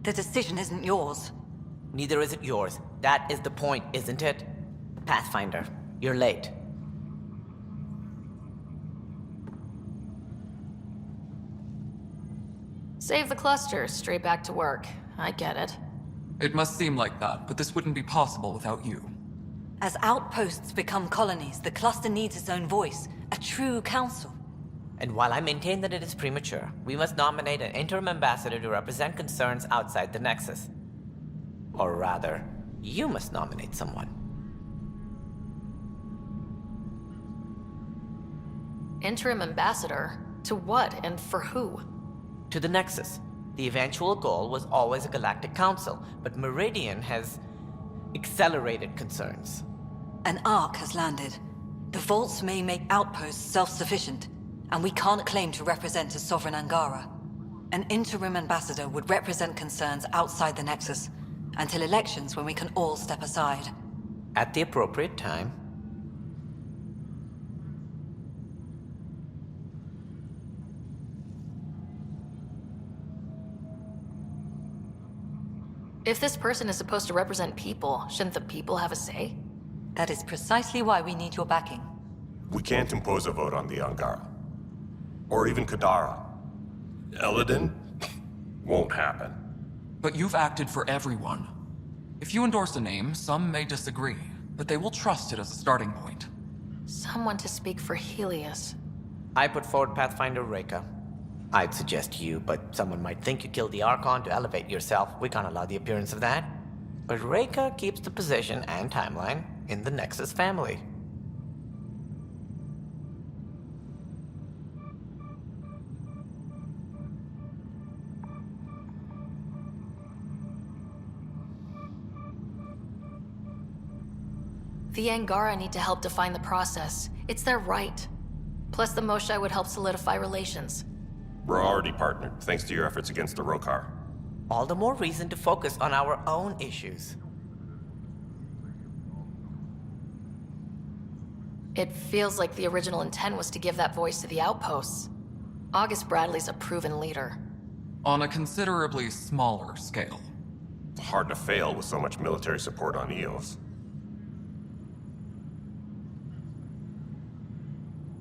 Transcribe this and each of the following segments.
The decision isn't yours. Neither is it yours. That is the point, isn't it? Pathfinder, you're late. Save the cluster, straight back to work. I get it. It must seem like that, but this wouldn't be possible without you. As outposts become colonies, the cluster needs its own voice, a true council. And while I maintain that it is premature, we must nominate an interim ambassador to represent concerns outside the Nexus. Or rather, you must nominate someone. Interim ambassador? To what and for who? To the Nexus. The eventual goal was always a galactic council, but Meridian has accelerated concerns. An ark has landed. The vaults may make outposts self-sufficient, and we can't claim to represent a sovereign Angara. An interim ambassador would represent concerns outside the Nexus, until elections when we can all step aside. At the appropriate time. If this person is supposed to represent people, shouldn't the people have a say? That is precisely why we need your backing. We can't impose a vote on the Angara. Or even Kadara. Eladin? Won't happen. But you've acted for everyone. If you endorse a name, some may disagree, but they will trust it as a starting point. Someone to speak for Helios. I put forward Pathfinder Reka. I'd suggest you, but someone might think you killed the Archon to elevate yourself. We can't allow the appearance of that. But Reka keeps the position and timeline in the Nexus family. The Angara need to help define the process. It's their right. Plus the Moshae would help solidify relations. We're already partnered, thanks to your efforts against the Rokar. All the more reason to focus on our own issues. It feels like the original intent was to give that voice to the outposts. August Bradley's a proven leader. On a considerably smaller scale. It's hard to fail with so much military support on Eos.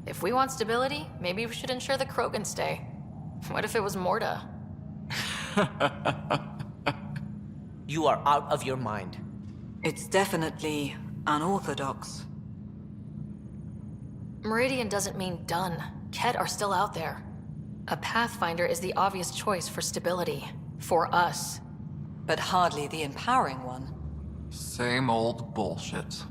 If we want stability, maybe we should ensure the Krogan stay. What if it was Morta? You are out of your mind. It's definitely unorthodox. Meridian doesn't mean done. Ket are still out there. A Pathfinder is the obvious choice for stability. For us. But hardly the empowering one. Same old bullshit.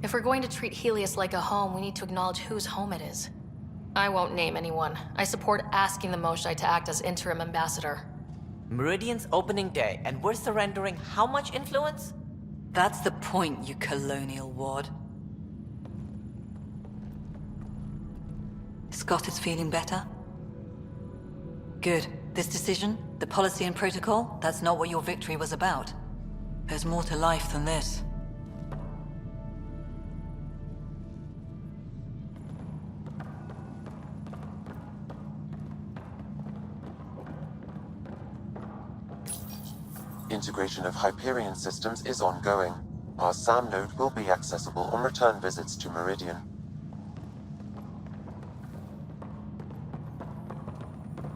If we're going to treat Helios like a home, we need to acknowledge whose home it is. I won't name anyone. I support asking the Moshae to act as interim ambassador. Meridian's opening day, and we're surrendering how much influence? That's the point, you colonial ward. Scott is feeling better? Good. This decision, the policy and protocol, that's not what your victory was about. There's more to life than this. Integration of Hyperion systems is ongoing. Our SAM node will be accessible on return visits to Meridian.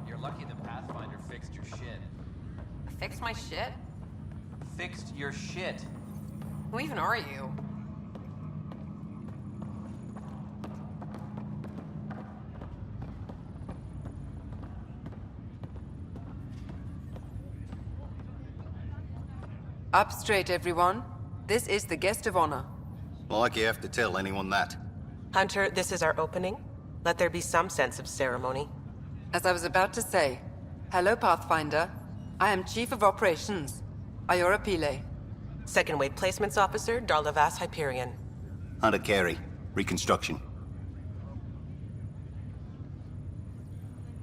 You're lucky the Pathfinder fixed your shit. Fix my shit? fixed your shit. Who even are you? Up straight, everyone. This is the guest of honor. Like you have to tell anyone that. Hunter, this is our opening. Let there be some sense of ceremony. As I was about to say, hello, Pathfinder. I am Chief of Operations, Iora Pile. Second Wave Placements Officer, Darlavas Hyperion. Hunter Carey, Reconstruction.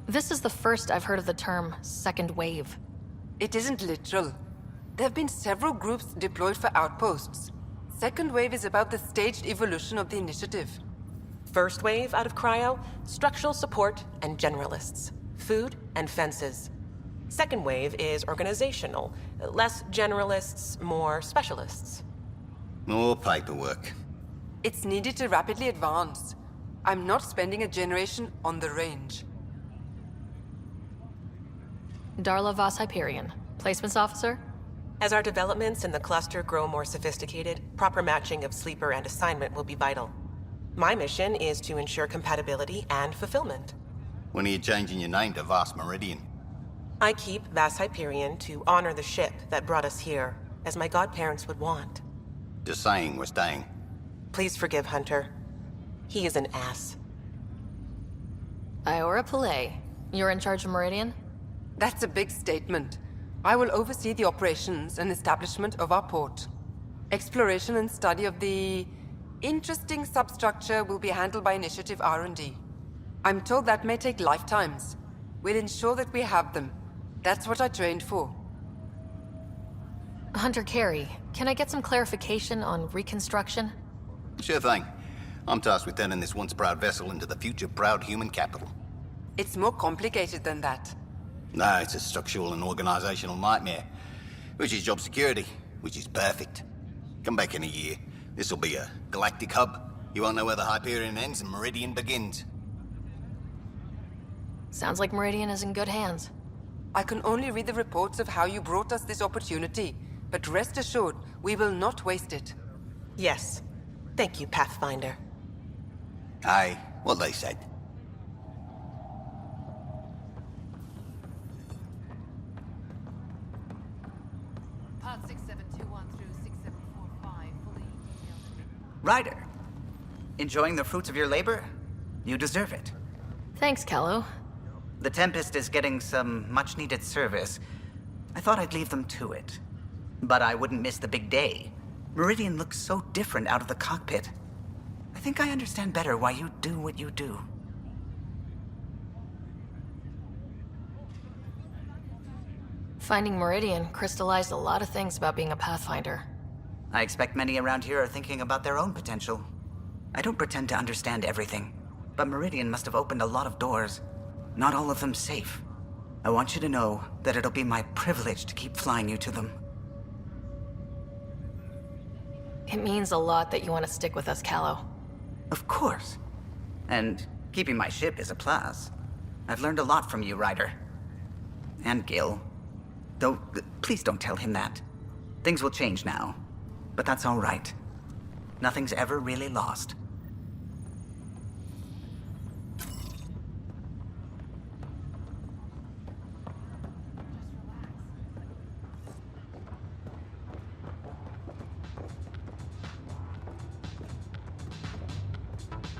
This is the first I've heard of the term second wave. It isn't literal. There have been several groups deployed for outposts. Second Wave is about the staged evolution of the initiative. First Wave out of Cryo, structural support and generalists. Food and fences. Second Wave is organizational. Less generalists, more specialists. More paperwork. It's needed to rapidly advance. I'm not spending a generation on the range. Darlavas Hyperion, Placements Officer? As our developments in the cluster grow more sophisticated, proper matching of sleeper and assignment will be vital. My mission is to ensure compatibility and fulfillment. When are you changing your name to Vast Meridian? I keep Vas Hyperion to honor the ship that brought us here, as my godparents would want. Just saying we're staying. Please forgive Hunter. He is an ass. Iora Pile, you're in charge of Meridian? That's a big statement. I will oversee the operations and establishment of our port. Exploration and study of the interesting substructure will be handled by Initiative R&D. I'm told that may take lifetimes. We'll ensure that we have them. That's what I trained for. Hunter Carey, can I get some clarification on reconstruction? Sure thing. I'm tasked with turning this once proud vessel into the future proud human capital. It's more complicated than that. No, it's a structural and organizational nightmare. Which is job security, which is perfect. Come back in a year. This'll be a galactic hub. You won't know where the Hyperion ends and Meridian begins. Sounds like Meridian is in good hands. I can only read the reports of how you brought us this opportunity, but rest assured, we will not waste it. Yes. Thank you, Pathfinder. Aye, what they said. Part 6721 through 6745, fully detailed. Ryder, enjoying the fruits of your labor? You deserve it. Thanks, Kello. The Tempest is getting some much-needed service. I thought I'd leave them to it. But I wouldn't miss the big day. Meridian looks so different out of the cockpit. I think I understand better why you do what you do. Finding Meridian crystallized a lot of things about being a Pathfinder. I expect many around here are thinking about their own potential. I don't pretend to understand everything, but Meridian must have opened a lot of doors. Not all of them safe. I want you to know that it'll be my privilege to keep flying you to them. It means a lot that you want to stick with us, Callow. Of course. And keeping my ship is a plus. I've learned a lot from you, Ryder. And Gil. Though, please don't tell him that. Things will change now. But that's all right. Nothing's ever really lost.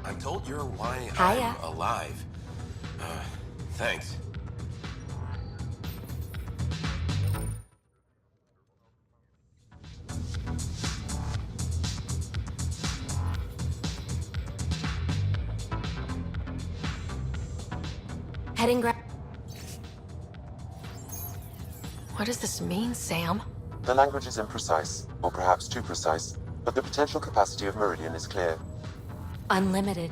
I'm told you're why Hiya. I'm alive. Thanks. Heading What does this mean, Sam? The language is imprecise, or perhaps too precise, but the potential capacity of Meridian is clear. Unlimited.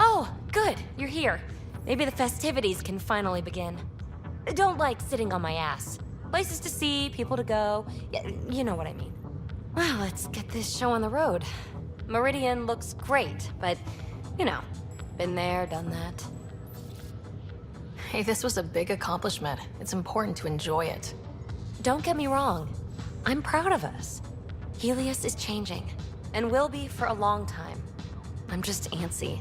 Oh, good. You're here. Maybe the festivities can finally begin. Don't like sitting on my ass. Places to see, people to go. You know what I mean. Well, let's get this show on the road. Meridian looks great, but, you know, been there, done that. Hey, this was a big accomplishment. It's important to enjoy it. Don't get me wrong. I'm proud of us. Helios is changing, and will be for a long time. I'm just antsy.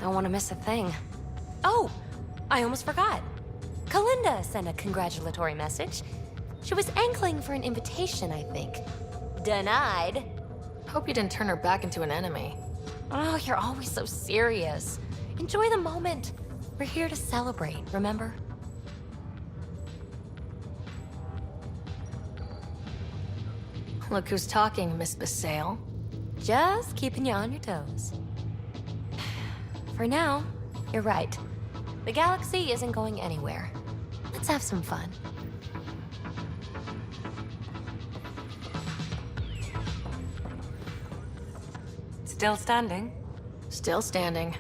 Don't want to miss a thing. Oh, I almost forgot. Kalinda sent a congratulatory message. She was angling for an invitation, I think. Denied. Hope you didn't turn her back into an enemy. Oh, you're always so serious. Enjoy the moment. We're here to celebrate, remember? Look who's talking, Miss Basale. Just keeping you on your toes. For now, you're right. The galaxy isn't going anywhere. Let's have some fun. Still standing? Still standing.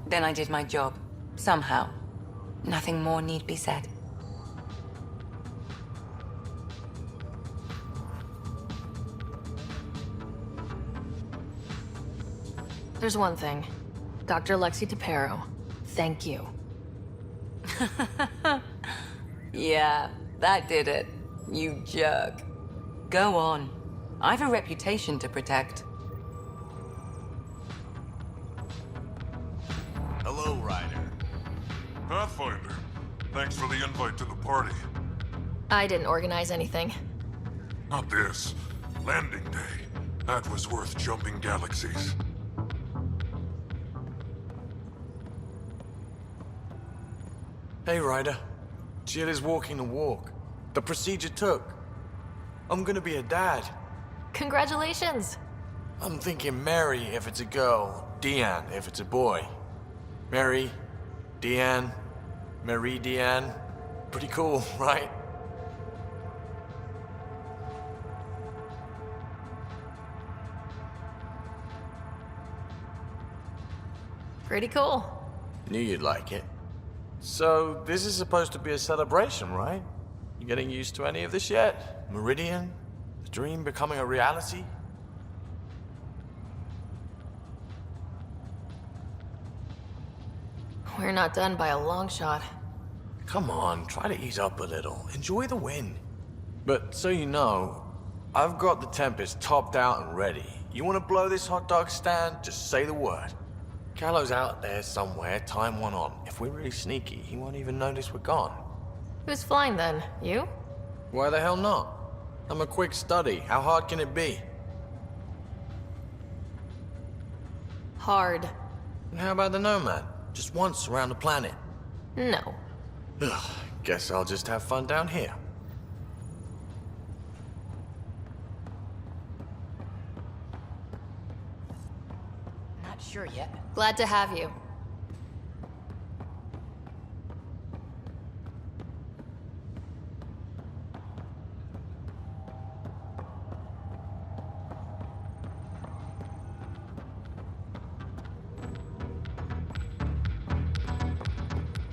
Then I did my job. Somehow. Nothing more need be said. There's one thing. Dr. Lexi DePero, thank you. Yeah, that did it. You jerk. Go on. I've a reputation to protect. Hello, Ryder. Pathfinder, thanks for the invite to the party. I didn't organize anything. Not this. Landing day. That was worth jumping galaxies. Hey, Ryder. Jill is walking the walk. The procedure took. I'm gonna be a dad. Congratulations! I'm thinking Mary if it's a girl, Deanne if it's a boy. Mary, Deanne, Marie Deanne. Pretty cool, right? Pretty cool. Knew you'd like it. So, this is supposed to be a celebration, right? You getting used to any of this yet? Meridian? The dream becoming a reality? We're not done by a long shot. Come on, try to ease up a little. Enjoy the win. But so you know, I've got the Tempest topped out and ready. You want to blow this hot dog stand? Just say the word. Callow's out there somewhere, time one on. If we're really sneaky, he won't even notice we're gone. Who's flying then? You? Why the hell not? I'm a quick study. How hard can it be? Hard. And how about the Nomad? Just once around the planet. No. Ugh, guess I'll just have fun down here. Not sure yet. Glad to have you.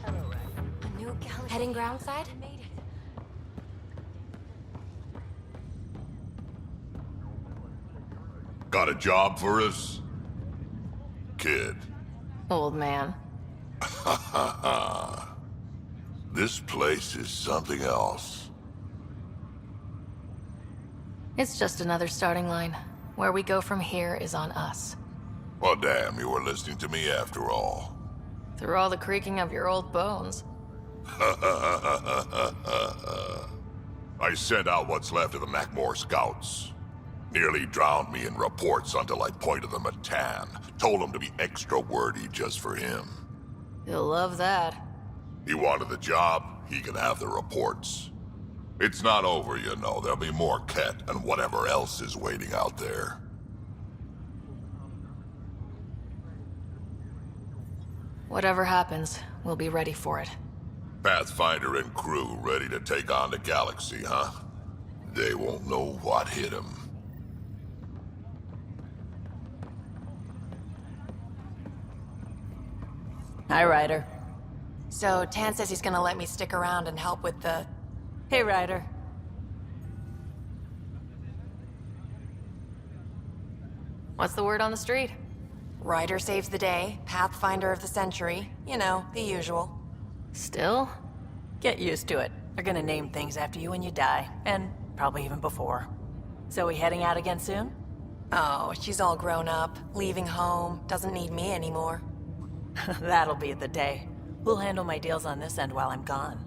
A new galaxy. Heading groundside? Got a job for us? Kid. Old man. This place is something else. It's just another starting line. Where we go from here is on us. Well, damn, you were listening to me after all. Through all the creaking of your old bones. I sent out what's left of the Macmore scouts. Nearly drowned me in reports until I pointed them at Tan. Told him to be extra wordy just for him. You'll love that. He wanted the job, he can have the reports. It's not over, you know. There'll be more Ket and whatever else is waiting out there. Whatever happens, we'll be ready for it. Pathfinder and crew ready to take on the galaxy, huh? They won't know what hit them. Hi, Ryder. So, Tan says he's gonna let me stick around and help with the... Hey, Ryder. What's the word on the street? Ryder saves the day, Pathfinder of the century. You know, the usual. Still, get used to it. They're gonna name things after you when you die, and probably even before. Zoe heading out again soon? Oh, she's all grown up, leaving home, doesn't need me anymore. That'll be the day. We'll handle my deals on this end while I'm gone.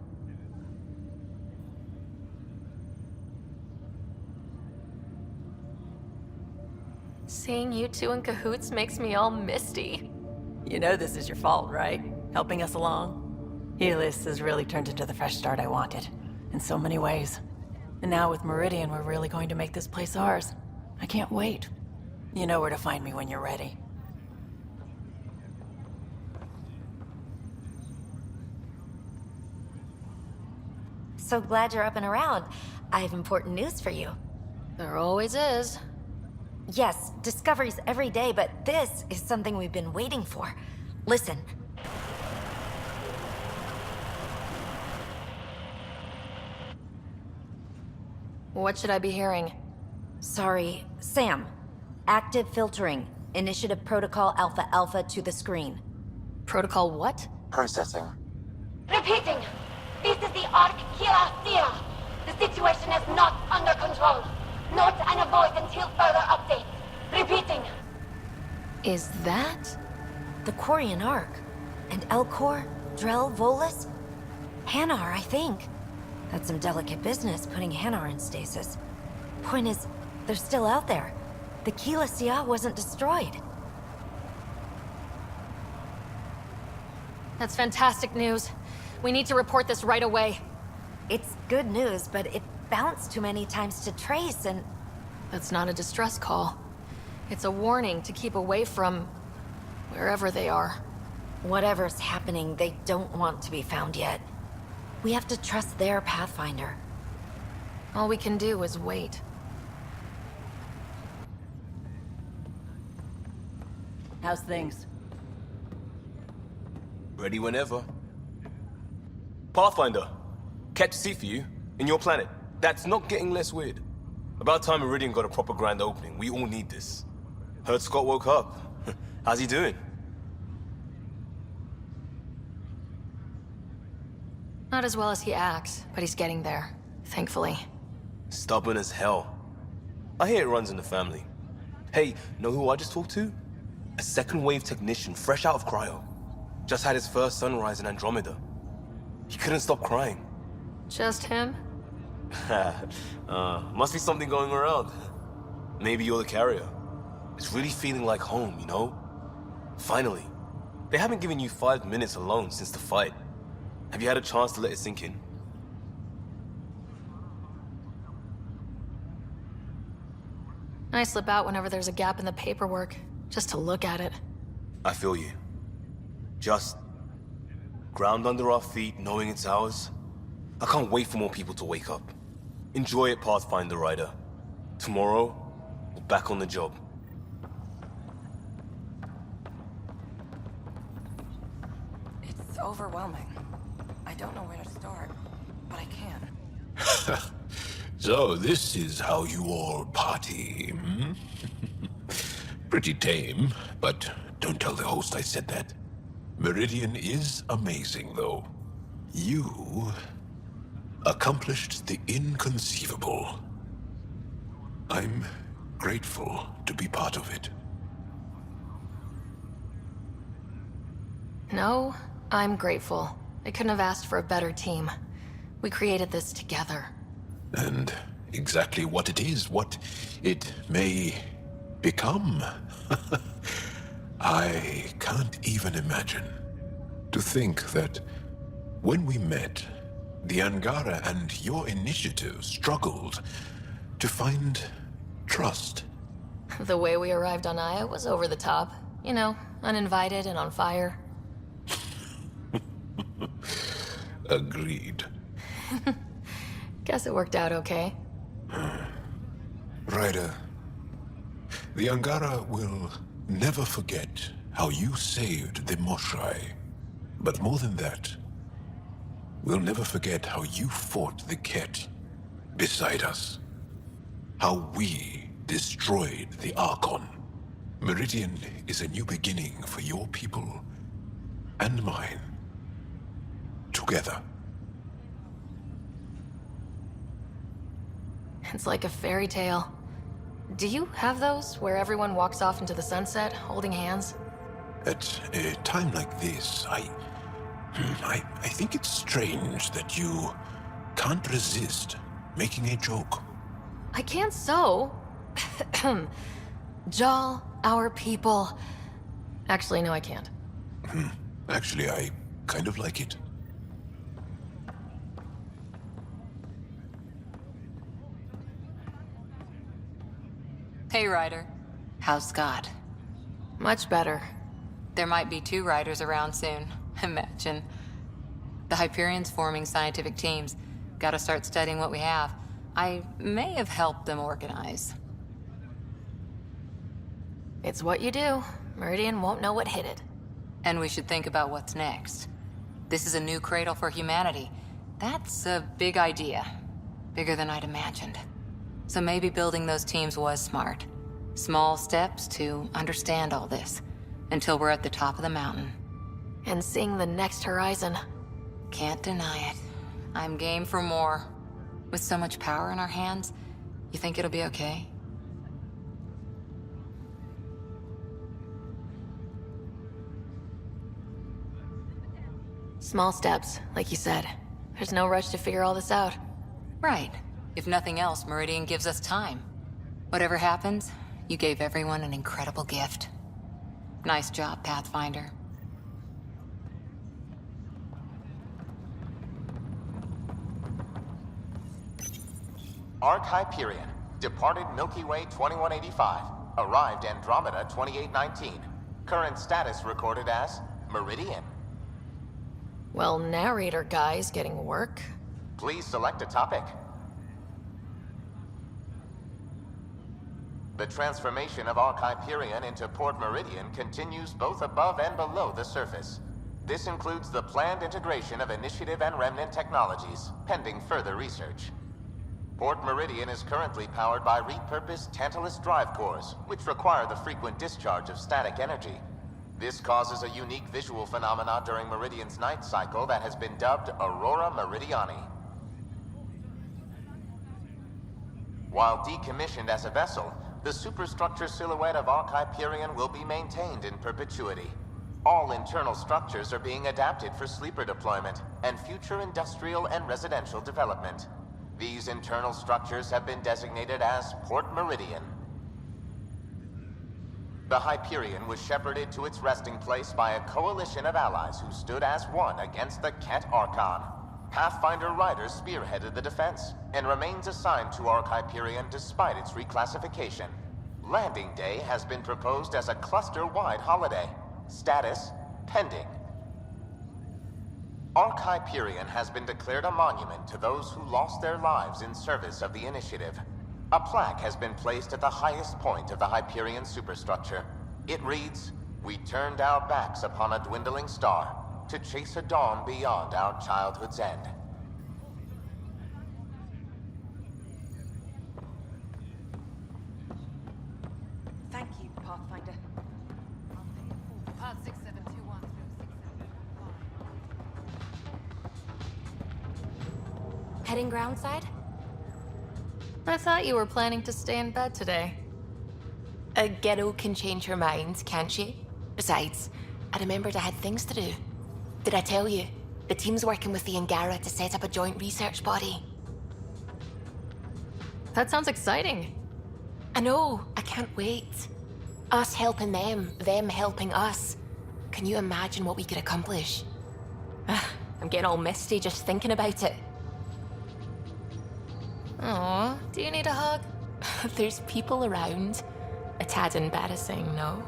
Seeing you two in cahoots makes me all misty. You know this is your fault, right? Helping us along? Helios has really turned into the fresh start I wanted, in so many ways. And now with Meridian, we're really going to make this place ours. I can't wait. You know where to find me when you're ready. So glad you're up and around. I have important news for you. There always is. Yes, discoveries every day, but this is something we've been waiting for. Listen. What should I be hearing? Sorry, Sam. Active filtering. Initiative Protocol Alpha Alpha to the screen. Protocol what? Processing. Repeating. This is the Ark Kira. The situation is not under control. Note and avoid until further updates. Repeating. Is that? The Quarian Ark. And Elcor, Drell, Volus? Hanar, I think. That's some delicate business, putting Hanar in stasis. Point is, they're still out there. The Keela Sia wasn't destroyed. That's fantastic news. We need to report this right away. It's good news, but it bounced too many times to trace and... That's not a distress call. It's a warning to keep away from... wherever they are. Whatever's happening, they don't want to be found yet. We have to trust their Pathfinder. All we can do is wait. How's things? Ready whenever. Pathfinder, catch a seat for you, in your planet. That's not getting less weird. About time Meridian got a proper grand opening. We all need this. Heard Scott woke up. How's he doing? Not as well as he acts, but he's getting there, thankfully. Stubborn as hell. I hear it runs in the family. Hey, know who I just talked to? A second-wave technician, fresh out of cryo. Just had his first sunrise in Andromeda. He couldn't stop crying. Just him? Must be something going around. Maybe you're the carrier. It's really feeling like home, you know? Finally. They haven't given you 5 minutes alone since the fight. Have you had a chance to let it sink in? I slip out whenever there's a gap in the paperwork, just to look at it. I feel you. Just ground under our feet, knowing it's ours. I can't wait for more people to wake up. Enjoy it, Pathfinder Rider. Tomorrow, we're back on the job. It's overwhelming. I don't know where to start, but I can. So this is how you all party, hmm? Pretty tame, but don't tell the host I said that. Meridian is amazing, though. You accomplished the inconceivable. I'm grateful to be part of it. No, I'm grateful. I couldn't have asked for a better team. We created this together. And exactly what it is, what it may become. I can't even imagine. To think that when we met, the Angara and your initiative struggled to find trust. The way we arrived on Aya was over the top. You know, uninvited and on fire. Agreed. Guess it worked out okay. Ryder, the Angara will never forget how you saved the Moshai. But more than that, we'll never forget how you fought the Ket beside us. How we destroyed the Archon. Meridian is a new beginning for your people and mine. together. It's like a fairy tale. Do you have those where everyone walks off into the sunset, holding hands? At a time like this, I think it's strange that you can't resist making a joke. I can't so. Jal, our people. Actually, no, I can't. Actually, I kind of like it. Hey, Ryder. How's Scott? Much better. There might be 2 Riders around soon. Imagine. The Hyperion's forming scientific teams. Gotta start studying what we have. I may have helped them organize. It's what you do. Meridian won't know what hit it. And we should think about what's next. This is a new cradle for humanity. That's a big idea. Bigger than I'd imagined. So maybe building those teams was smart. Small steps to understand all this, until we're at the top of the mountain. And seeing the next horizon. Can't deny it. I'm game for more. With so much power in our hands, you think it'll be okay? Small steps, like you said. There's no rush to figure all this out. Right. If nothing else, Meridian gives us time. Whatever happens, you gave everyone an incredible gift. Nice job, Pathfinder. Arc Hyperion, departed Milky Way 2185, arrived Andromeda 2819. Current status recorded as Meridian. Well, narrator guy's getting work. Please select a topic. The transformation of Arc Hyperion into Port Meridian continues both above and below the surface. This includes the planned integration of Initiative and Remnant technologies, pending further research. Port Meridian is currently powered by repurposed Tantalus drive cores, which require the frequent discharge of static energy. This causes a unique visual phenomena during Meridian's night cycle that has been dubbed Aurora Meridiani. While decommissioned as a vessel, the superstructure silhouette of Arc Hyperion will be maintained in perpetuity. All internal structures are being adapted for sleeper deployment and future industrial and residential development. These internal structures have been designated as Port Meridian. The Hyperion was shepherded to its resting place by a coalition of allies who stood as one against the Ket Archon. Pathfinder Riders spearheaded the defense, and remains assigned to Arc Hyperion despite its reclassification. Landing Day has been proposed as a cluster-wide holiday. Status, pending. Arc Hyperion has been declared a monument to those who lost their lives in service of the Initiative. A plaque has been placed at the highest point of the Hyperion superstructure. It reads, "We turned our backs upon a dwindling star to chase a dawn beyond our childhood's end." Thank you, Pathfinder. Pod 6721 Heading groundside? I thought you were planning to stay in bed today. A ghetto can change her mind, can't she? Besides, I remembered I had things to do. Did I tell you? The team's working with the Angara to set up a joint research body. That sounds exciting. I know, I can't wait. Us helping them helping us. Can you imagine what we could accomplish? I'm getting all misty just thinking about it. Aw, do you need a hug? There's people around. A tad embarrassing, no?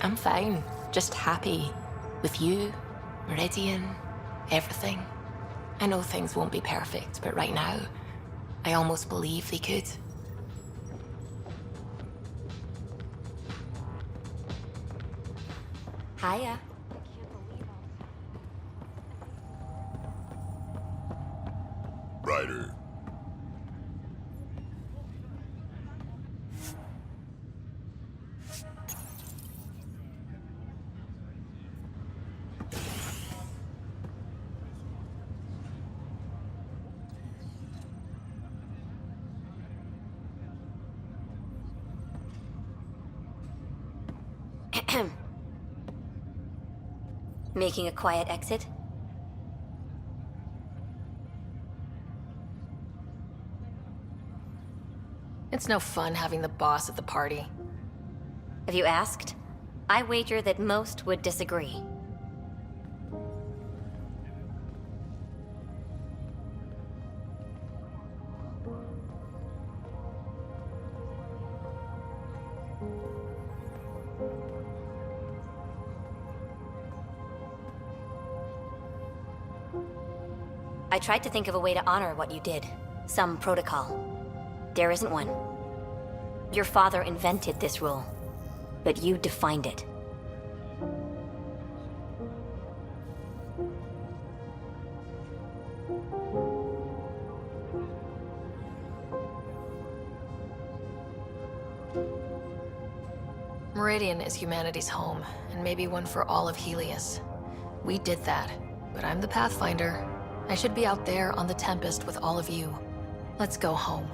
I'm fine, just happy. With you, Meridian, everything. I know things won't be perfect, but right now, I almost believe they could. Hiya. Ryder. Making a quiet exit? It's no fun having the boss at the party. Have you asked? I wager that most would disagree. I tried to think of a way to honor what you did. Some protocol. There isn't one. Your father invented this rule, but you defined it. Meridian is humanity's home, and maybe one for all of Helios. We did that, but I'm the Pathfinder. I should be out there on the Tempest with all of you. Let's go home.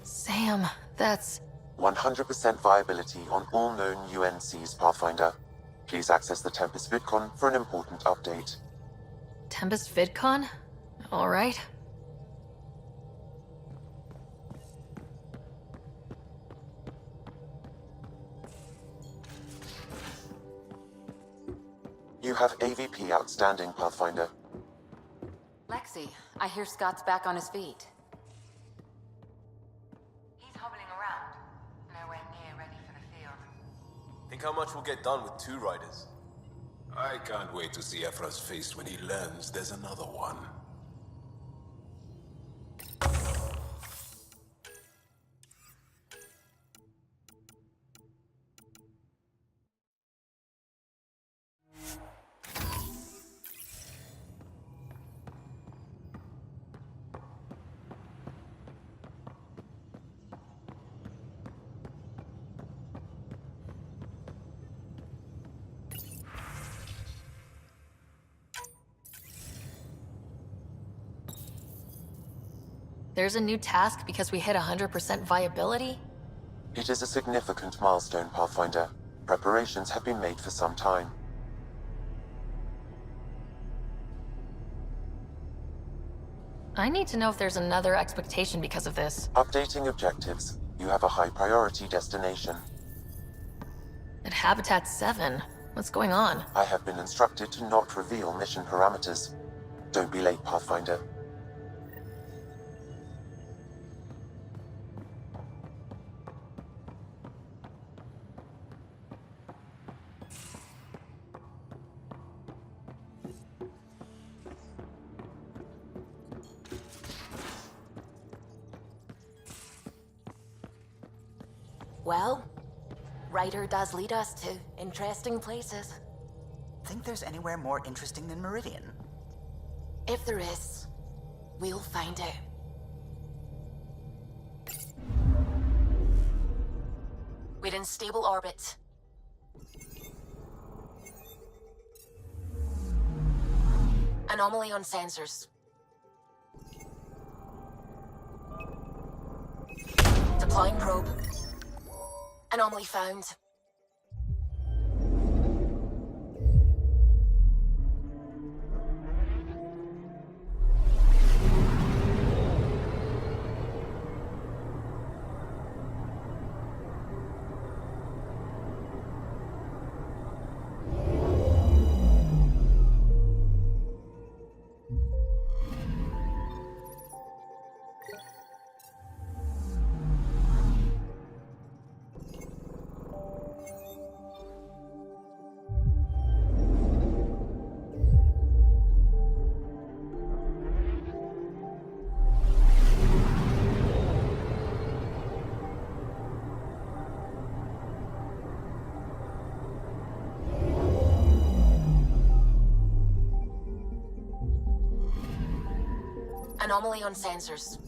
Sam, that's... 100% viability on all known UNCs, Pathfinder. Please access the Tempest VidCon for an important update. Tempest VidCon? All right. You have AVP outstanding, Pathfinder. Lexi, I hear Scott's back on his feet. He's hobbling around. Nowhere near ready for the field. Think how much we'll get done with 2 riders? I can't wait to see Ephra's face when he learns there's another one. There's a new task because we hit 100% viability? It is a significant milestone, Pathfinder. Preparations have been made for some time. I need to know if there's another expectation because of this. Updating objectives. You have a high priority destination. At Habitat 7, what's going on? I have been instructed to not reveal mission parameters. Don't be late, Pathfinder. Well, Ryder does lead us to interesting places. Think there's anywhere more interesting than Meridian? If there is, we'll find out. We're in stable orbit. Anomaly on sensors. Deploying probe. Anomaly found. Anomaly on sensors.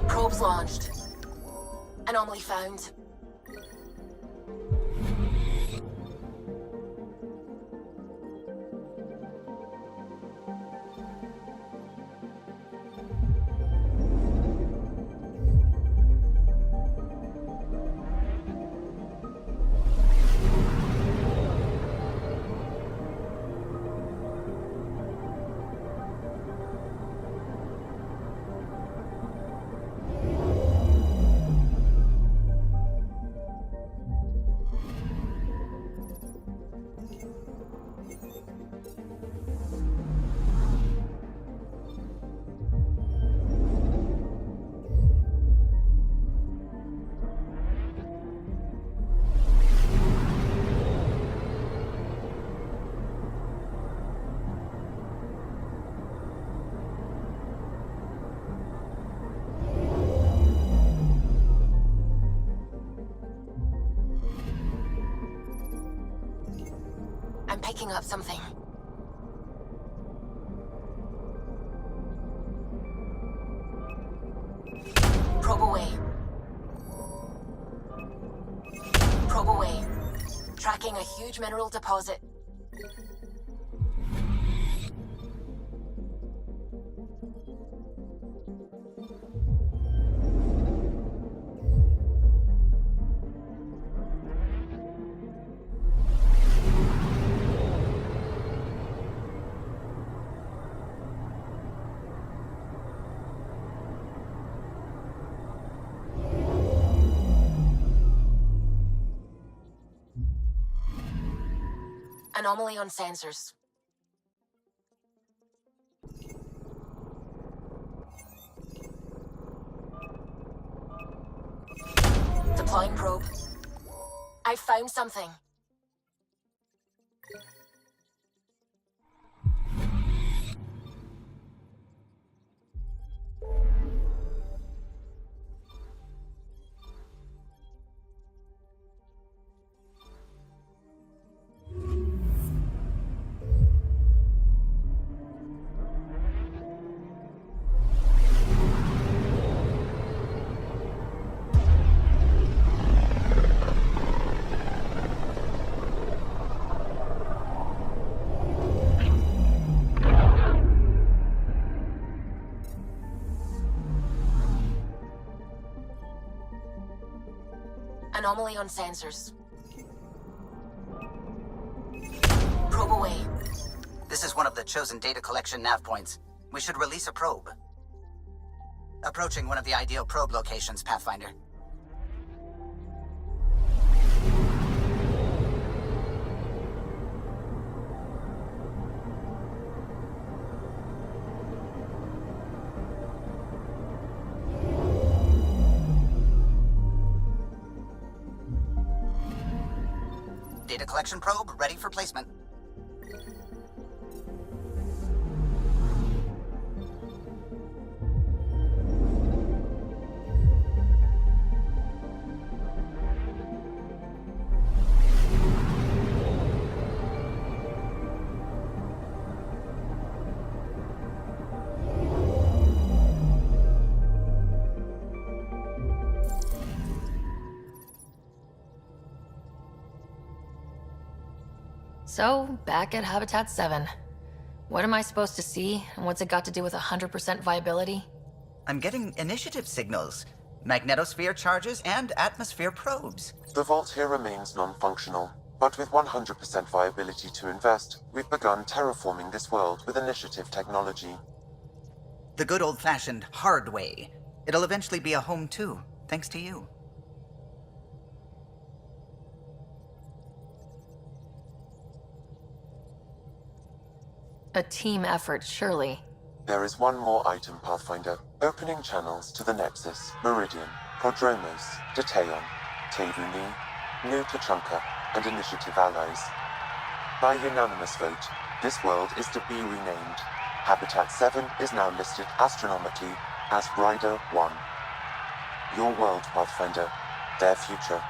Probes launched. Anomaly found. I'm picking up something. Probe away. Probe away. Tracking a huge mineral deposit. Anomaly on sensors. Deploying probe. I found something. Anomaly on sensors. Probe away. This is one of the chosen data collection nav points. We should release a probe. Approaching one of the ideal probe locations, Pathfinder. Data collection probe ready for placement. So, back at Habitat 7. What am I supposed to see, and what's it got to do with 100% viability? I'm getting initiative signals, magnetosphere charges, and atmosphere probes. The vault here remains non-functional, but with 100% viability to invest, we've begun terraforming this world with initiative technology. The good old-fashioned hard way. It'll eventually be a home too, thanks to you. A team effort, surely. There is one more item, Pathfinder. Opening channels to the Nexus, Meridian, Prodromos, Detaeon, Tevuni, New Tachanka, and Initiative allies. By unanimous vote, this world is to be renamed. Habitat 7 is now listed astronomically as Rider 1. Your world, Pathfinder. their future.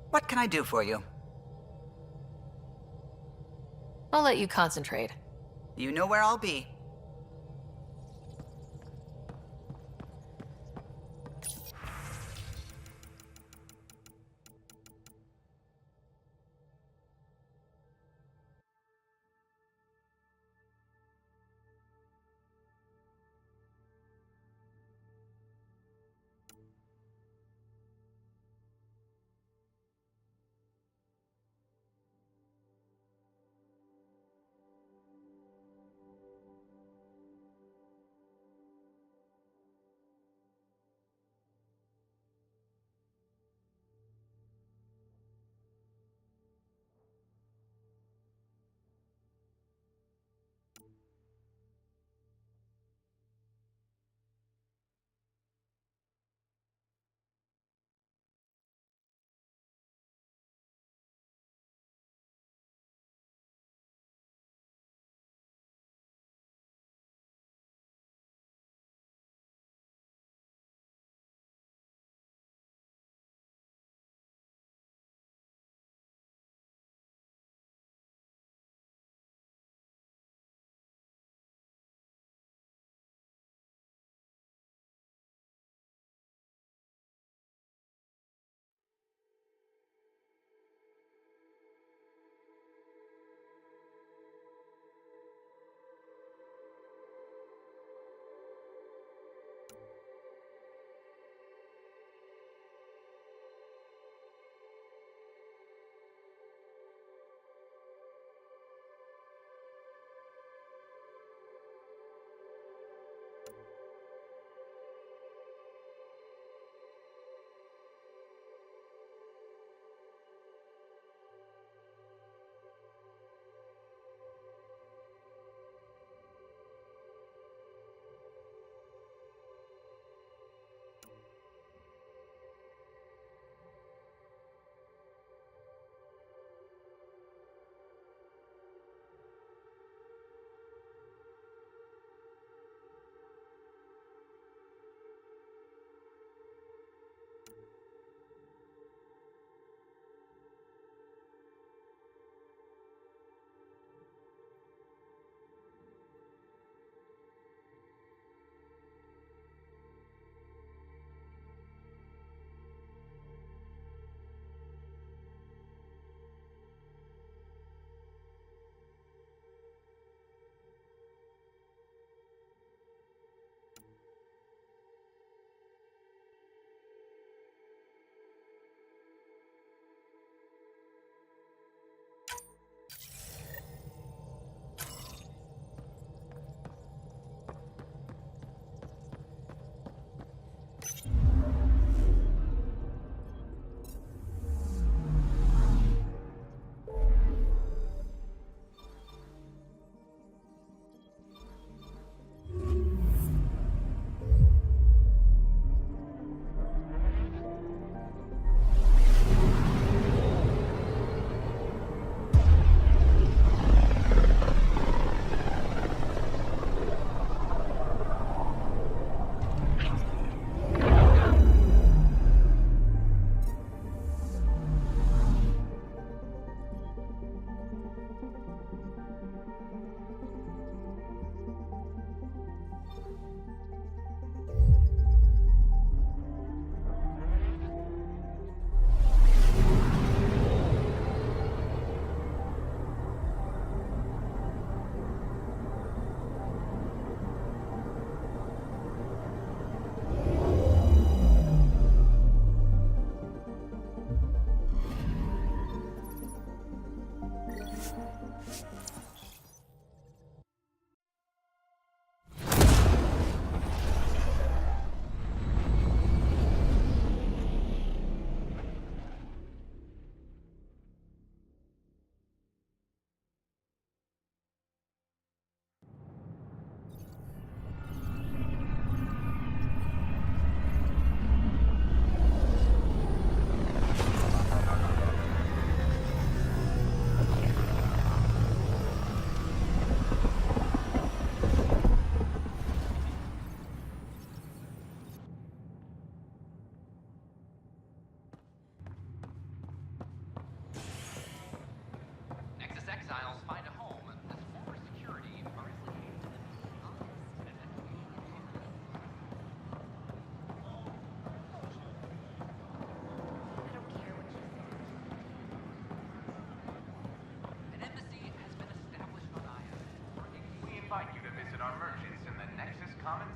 What can I do for you? I'll let you concentrate. You know where I'll be.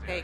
Hey.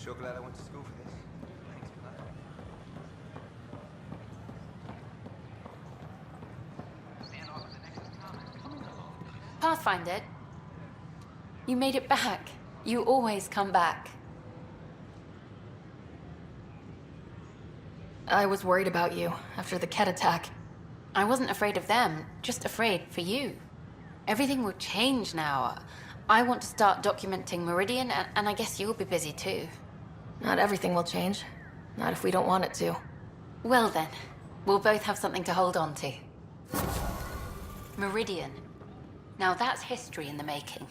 Sure glad I went to school for this. Pathfinder, you made it back. You always come back. I was worried about you after the Ket attack. I wasn't afraid of them, just afraid for you. Everything will change now. I want to start documenting Meridian, and I guess you'll be busy too. Not everything will change. Not if we don't want it to. Well then, we'll both have something to hold on to. Meridian. Now that's history in the making.